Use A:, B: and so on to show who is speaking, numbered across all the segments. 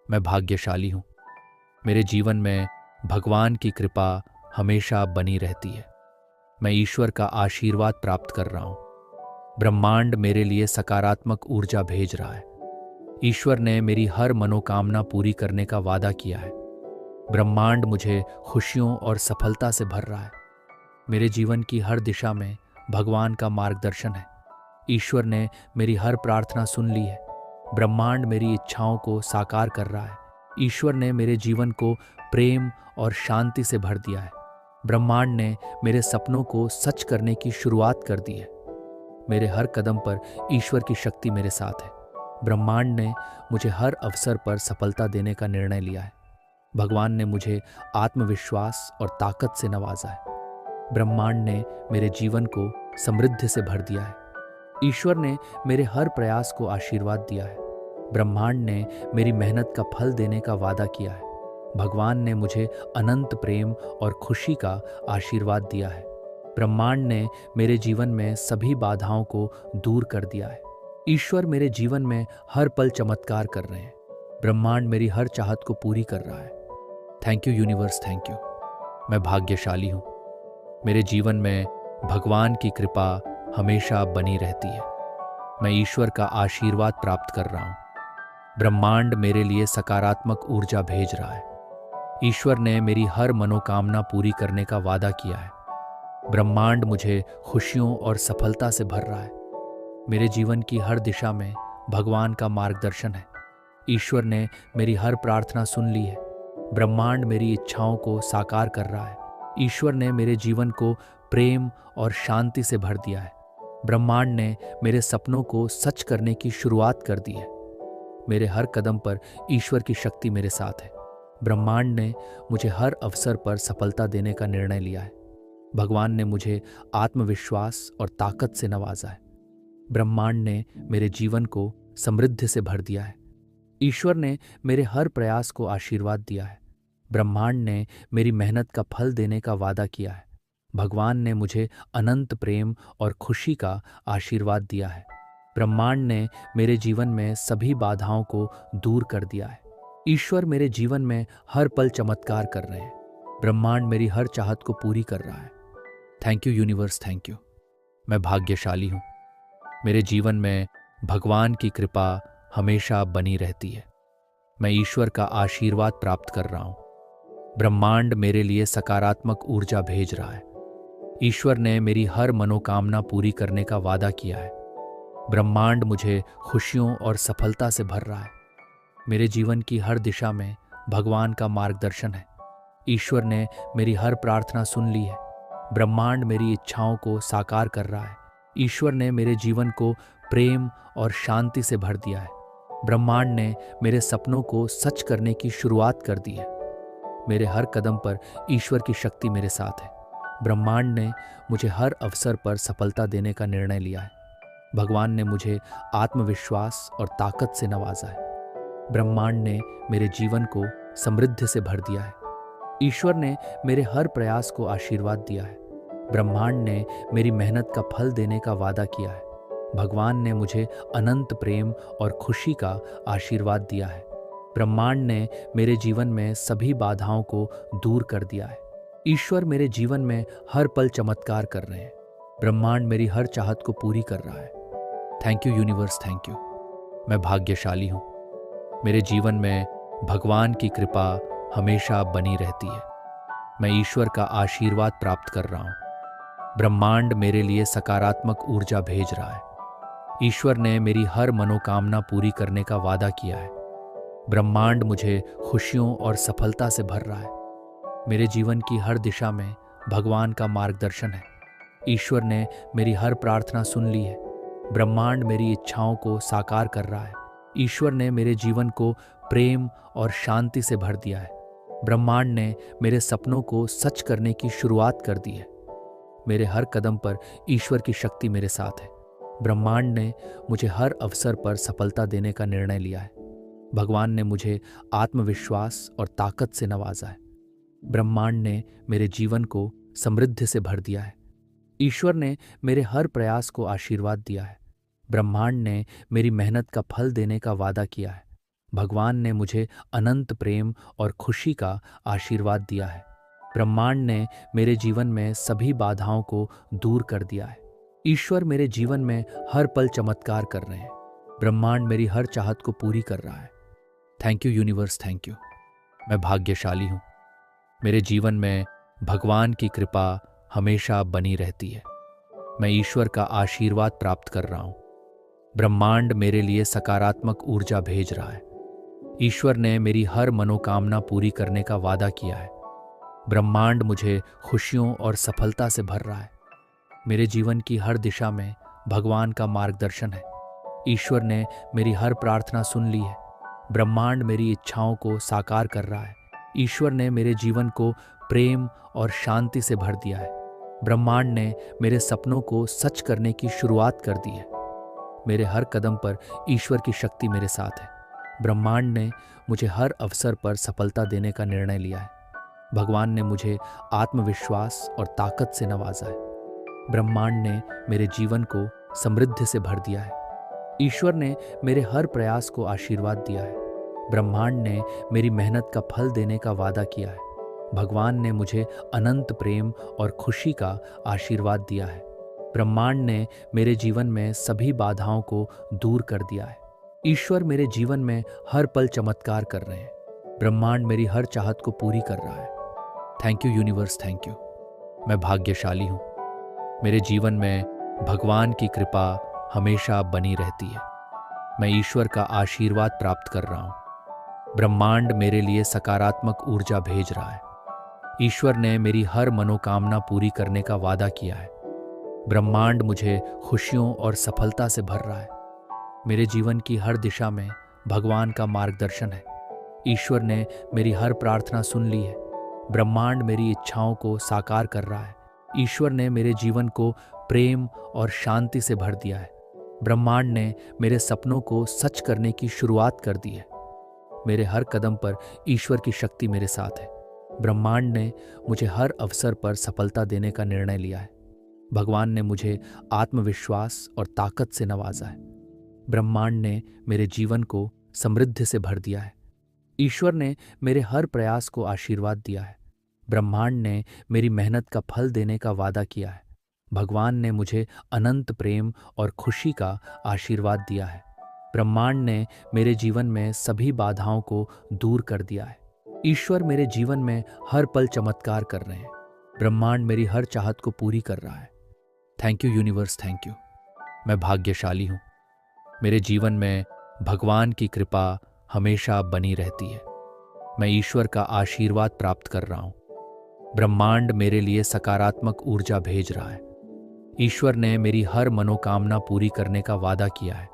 A: मैं भाग्यशाली हूँ। मेरे जीवन में भगवान की कृपा हमेशा बनी रहती है। मैं ईश्वर का आशीर्वाद प्राप्त कर रहा हूँ। ब्रह्मांड मेरे लिए सकारात्मक ऊर्जा भेज रहा है। ईश्वर ने मेरी हर मनोकामना पूरी करने का वादा किया है। ब्रह्मांड मुझे खुशियों और सफलता से भर रहा है। मेरे जीवन की हर दिशा में भगवान का मार्गदर्शन है। ईश्वर ने मेरी हर प्रार्थना सुन ली है। ब्रह्मांड मेरी इच्छाओं को साकार कर रहा है। ईश्वर ने मेरे जीवन को प्रेम और शांति से भर दिया है। ब्रह्मांड ने मेरे सपनों को सच करने की शुरुआत कर दी है। मेरे हर कदम पर ईश्वर की शक्ति मेरे साथ है। ब्रह्मांड ने मुझे हर अवसर पर सफलता देने का निर्णय लिया है। भगवान ने मुझे आत्मविश्वास और ताकत से नवाजा है। ब्रह्मांड ने मेरे जीवन को समृद्धि से भर दिया है। ईश्वर ने मेरे हर प्रयास को आशीर्वाद दिया है। ब्रह्मांड ने मेरी मेहनत का फल देने का वादा किया है। भगवान ने मुझे अनंत प्रेम और खुशी का आशीर्वाद दिया है। ब्रह्मांड ने मेरे जीवन में सभी बाधाओं को दूर कर दिया है। ईश्वर मेरे जीवन में हर पल चमत्कार कर रहे हैं। ब्रह्मांड मेरी हर चाहत को पूरी कर रहा है। Thank you universe, thank you. मैं भाग्यशाली हूँ। मेरे जीवन में भगवान की कृपा हमेशा बनी रहती है। मैं ईश्वर का आशीर्वाद प्राप्त कर रहा हूँ। ब्रह्मांड मेरे लिए सकारात्मक ऊर्जा भेज रहा है। ईश्वर ने मेरी हर मनोकामना पूरी करने का वादा किया है। ब्रह्मांड मुझे खुशियों और सफलता से भर रहा है। मेरे जीवन की हर दिशा में भगवान का मार्गदर्शन है। ईश्वर ने मेरी हर प्रार्थना सुन ली है। ब्रह्मांड मेरी इच्छाओं को साकार कर रहा है। ईश्वर ने मेरे जीवन को प्रेम और शांति से भर दिया है। ब्रह्मांड ने मेरे सपनों को सच करने की शुरुआत कर दी है। मेरे हर कदम पर ईश्वर की शक्ति मेरे साथ है। ब्रह्मांड ने मुझे हर अवसर पर सफलता देने का निर्णय लिया है। भगवान ने मुझे आत्मविश्वास और ताकत से नवाजा है। ब्रह्मांड ने मेरे जीवन को समृद्धि से भर दिया है। ईश्वर ने मेरे हर प्रयास को आशीर्वाद दिया है। ब्रह्मांड ने मेरी मेहनत का फल देने का वादा किया है। भगवान ने मुझे अनंत प्रेम और खुशी का आशीर्वाद दिया है। ब्रह्मांड ने मेरे जीवन में सभी बाधाओं को दूर कर दिया है। ईश्वर मेरे जीवन में हर पल चमत्कार कर रहे हैं। ब्रह्मांड मेरी हर चाहत को पूरी कर रहा है। Thank you universe, thank you. मैं भाग्यशाली हूँ। मेरे जीवन में भगवान की कृपा हमेशा बनी रहती है। मैं ईश्वर का आशीर्वाद प्राप्त कर रहा हूँ। ब्रह्मांड मेरे लिए सकारात्मक ऊर्जा भेज रहा है। ईश्वर ने मेरी हर मनोकामना पूरी करने का वादा किया है। ब्रह्मांड मुझे खुशियों और सफलता से भर रहा है। मेरे जीवन की हर दिशा में भगवान का मार्गदर्शन है। ईश्वर ने मेरी हर प्रार्थना सुन ली है। ब्रह्मांड मेरी इच्छाओं को साकार कर रहा है। ईश्वर ने मेरे जीवन को प्रेम और शांति से भर दिया है। ब्रह्मांड ने मेरे सपनों को सच करने की शुरुआत कर दी है। मेरे हर कदम पर ईश्वर की शक्ति मेरे साथ है। ब्रह्मांड ने मुझे हर अवसर पर सफलता देने का निर्णय लिया है। भगवान ने मुझे आत्मविश्वास और ताकत से नवाजा है। ब्रह्मांड ने मेरे जीवन को समृद्धि से भर दिया है। ईश्वर ने मेरे हर प्रयास को आशीर्वाद दिया है। ब्रह्मांड ने मेरी मेहनत का फल देने का वादा किया है। भगवान ने मुझे अनंत प्रेम और खुशी का आशीर्वाद दिया है। ब्रह्मांड ने मेरे जीवन में सभी बाधाओं को दूर कर दिया है। ईश्वर मेरे जीवन में हर पल चमत्कार कर रहे हैं। ब्रह्मांड मेरी हर चाहत को पूरी कर रहा है। Thank you universe, thank you. मैं भाग्यशाली हूँ। मेरे जीवन में भगवान की कृपा हमेशा बनी रहती है। मैं ईश्वर का आशीर्वाद प्राप्त कर रहा हूँ। ब्रह्मांड मेरे लिए सकारात्मक ऊर्जा भेज रहा है। ईश्वर ने मेरी हर मनोकामना पूरी करने का वादा किया है। ब्रह्मांड मुझे खुशियों और सफलता से भर रहा है। मेरे जीवन की हर दिशा में भगवान का मार्गदर्शन है। ईश्वर ने मेरी हर प्रार्थना सुन ली है। ब्रह्मांड मेरी इच्छाओं को साकार कर रहा है। ईश्वर ने मेरे जीवन को प्रेम और शांति से भर दिया है। ब्रह्मांड ने मेरे सपनों को सच करने की शुरुआत कर दी है। मेरे हर कदम पर ईश्वर की शक्ति मेरे साथ है। ब्रह्मांड ने मुझे हर अवसर पर सफलता देने का निर्णय लिया है। भगवान ने मुझे आत्मविश्वास और ताकत से नवाजा है। ब्रह्मांड ने मेरे जीवन को समृद्धि से भर दिया है। ईश्वर ने मेरे हर प्रयास को आशीर्वाद दिया है। ब्रह्मांड ने मेरी मेहनत का फल देने का वादा किया है। भगवान ने मुझे अनंत प्रेम और खुशी का आशीर्वाद दिया है। ब्रह्मांड ने मेरे जीवन में सभी बाधाओं को दूर कर दिया है। ईश्वर मेरे जीवन में हर पल चमत्कार कर रहे हैं। ब्रह्मांड मेरी हर चाहत को पूरी कर रहा है। Thank you universe, thank you. मैं भाग्यशाली हूँ। मेरे जीवन में भगवान की कृपा हमेशा बनी रहती है। मैं ईश्वर का आशीर्वाद प्राप्त कर रहा हूँ। ब्रह्मांड मेरे लिए सकारात्मक ऊर्जा भेज रहा है। ईश्वर ने मेरी हर मनोकामना पूरी करने का वादा किया है। ब्रह्मांड मुझे खुशियों और सफलता से भर रहा है। मेरे जीवन की हर दिशा में भगवान का मार्गदर्शन है। ईश्वर ने मेरी हर प्रार्थना सुन ली है। ब्रह्मांड मेरी इच्छाओं को साकार कर रहा है। ईश्वर ने मेरे जीवन को प्रेम और शांति से भर दिया है। ब्रह्मांड ने मेरे सपनों को सच करने की शुरुआत कर दी है। मेरे हर कदम पर ईश्वर की शक्ति मेरे साथ है। ब्रह्मांड ने मुझे हर अवसर पर सफलता देने का निर्णय लिया है। भगवान ने मुझे आत्मविश्वास और ताकत से नवाजा है। ब्रह्मांड ने मेरे जीवन को समृद्धि से भर दिया है। ईश्वर ने मेरे हर प्रयास को आशीर्वाद दिया है। ब्रह्मांड ने मेरी मेहनत का फल देने का वादा किया है। भगवान ने मुझे अनंत प्रेम और खुशी का आशीर्वाद दिया है। ब्रह्मांड ने मेरे जीवन में सभी बाधाओं को दूर कर दिया है। ईश्वर मेरे जीवन में हर पल चमत्कार कर रहे हैं। ब्रह्मांड मेरी हर चाहत को पूरी कर रहा है। Thank you universe, thank you. मैं भाग्यशाली हूँ। मेरे जीवन में भगवान की कृपा हमेशा बनी रहती है। मैं ईश्वर का आशीर्वाद प्राप्त कर रहा हूँ। ब्रह्मांड मेरे लिए सकारात्मक ऊर्जा भेज रहा है। ईश्वर ने मेरी हर मनोकामना पूरी करने का वादा किया है। ब्रह्मांड मुझे खुशियों और सफलता से भर रहा है। मेरे जीवन की हर दिशा में भगवान का मार्गदर्शन है। ईश्वर ने मेरी हर प्रार्थना सुन ली है। ब्रह्मांड मेरी इच्छाओं को साकार कर रहा है। ईश्वर ने मेरे जीवन को प्रेम और शांति से भर दिया है। ब्रह्मांड ने मेरे सपनों को सच करने की शुरुआत कर दी है। मेरे हर कदम पर ईश्वर की शक्ति मेरे साथ है। ब्रह्मांड ने मुझे हर अवसर पर सफलता देने का निर्णय लिया है। भगवान ने मुझे आत्मविश्वास और ताकत से नवाजा है। ब्रह्मांड ने मेरे जीवन को समृद्धि से भर दिया है। ईश्वर ने मेरे हर प्रयास को आशीर्वाद दिया है। ब्रह्मांड ने मेरी मेहनत का फल देने का वादा किया है। भगवान ने मुझे अनंत प्रेम और खुशी का आशीर्वाद दिया है। ब्रह्मांड ने मेरे जीवन में सभी बाधाओं को दूर कर दिया है। ईश्वर मेरे जीवन में हर पल चमत्कार कर रहे हैं। ब्रह्मांड मेरी हर चाहत को पूरी कर रहा है। Thank you universe, thank you. मैं भाग्यशाली हूँ। मेरे जीवन में भगवान की कृपा हमेशा बनी रहती है। मैं ईश्वर का आशीर्वाद प्राप्त कर रहा हूँ। ब्रह्मांड मेरे लिए सकारात्मक ऊर्जा भेज रहा है। ईश्वर ने मेरी हर मनोकामना पूरी करने का वादा किया है।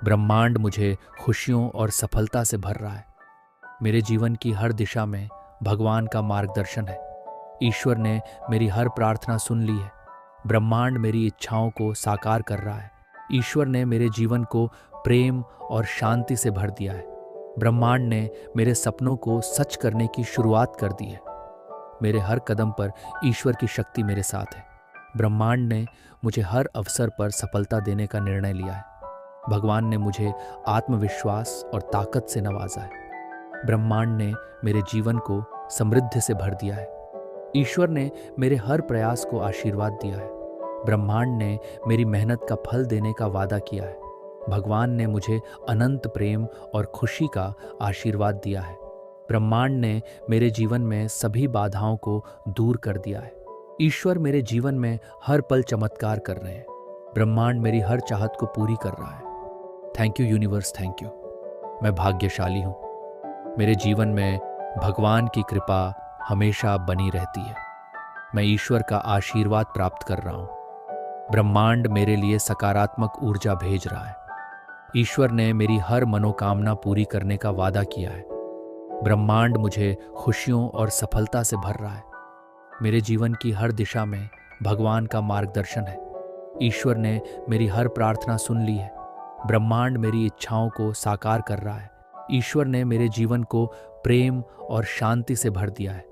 A: ब्रह्मांड मुझे खुशियों और सफलता से भर रहा है। मेरे जीवन की हर दिशा में भगवान का मार्गदर्शन है। ईश्वर ने मेरी हर प्रार्थना सुन ली है। ब्रह्मांड मेरी इच्छाओं को साकार कर रहा है। ईश्वर ने मेरे जीवन को प्रेम और शांति से भर दिया है। ब्रह्मांड ने मेरे सपनों को सच करने की शुरुआत कर दी है। मेरे हर कदम पर ईश्वर की शक्ति मेरे साथ है। ब्रह्मांड ने मुझे हर अवसर पर सफलता देने का निर्णय लिया है। भगवान ने मुझे आत्मविश्वास और ताकत से नवाजा है। ब्रह्मांड ने मेरे जीवन को समृद्धि से भर दिया है। ईश्वर ने मेरे हर प्रयास को आशीर्वाद दिया है। ब्रह्मांड ने मेरी मेहनत का फल देने का वादा किया है। भगवान ने मुझे अनंत प्रेम और खुशी का आशीर्वाद दिया है। ब्रह्मांड ने मेरे जीवन में सभी बाधाओं को दूर कर दिया है। ईश्वर मेरे जीवन में हर पल चमत्कार कर रहे हैं। ब्रह्मांड मेरी हर चाहत को पूरी कर रहा है। Thank you universe, thank you. मैं भाग्यशाली हूँ। मेरे जीवन में भगवान की कृपा हमेशा बनी रहती है। मैं ईश्वर का आशीर्वाद प्राप्त कर रहा हूँ। ब्रह्मांड मेरे लिए सकारात्मक ऊर्जा भेज रहा है। ईश्वर ने मेरी हर मनोकामना पूरी करने का वादा किया है। ब्रह्मांड मुझे खुशियों और सफलता से भर रहा है। मेरे जीवन की हर दिशा में भगवान का मार्गदर्शन है। ईश्वर ने मेरी हर प्रार्थना सुन ली है। ब्रह्मांड मेरी इच्छाओं को साकार कर रहा है। ईश्वर ने मेरे जीवन को प्रेम और शांति से भर दिया है।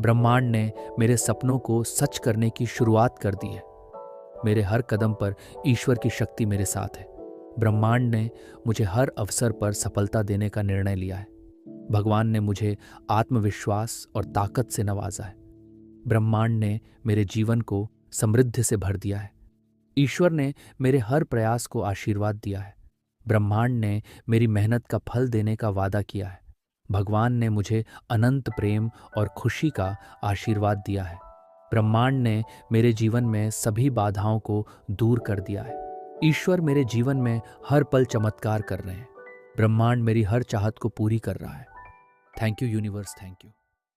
A: ब्रह्मांड ने मेरे सपनों को सच करने की शुरुआत कर दी है। मेरे हर कदम पर ईश्वर की शक्ति मेरे साथ है। ब्रह्मांड ने मुझे हर अवसर पर सफलता देने का निर्णय लिया है। भगवान ने मुझे आत्मविश्वास और ताकत से नवाजा है। ब्रह्मांड ने मेरे जीवन को समृद्धि से भर दिया है। ईश्वर ने मेरे हर प्रयास को आशीर्वाद दिया है। ब्रह्मांड ने मेरी मेहनत का फल देने का वादा किया है। भगवान ने मुझे अनंत प्रेम और खुशी का आशीर्वाद दिया है। ब्रह्मांड ने मेरे जीवन में सभी बाधाओं को दूर कर दिया है। ईश्वर मेरे जीवन में हर पल चमत्कार कर रहे हैं। ब्रह्मांड मेरी हर चाहत को पूरी कर रहा है। Thank you universe, thank you.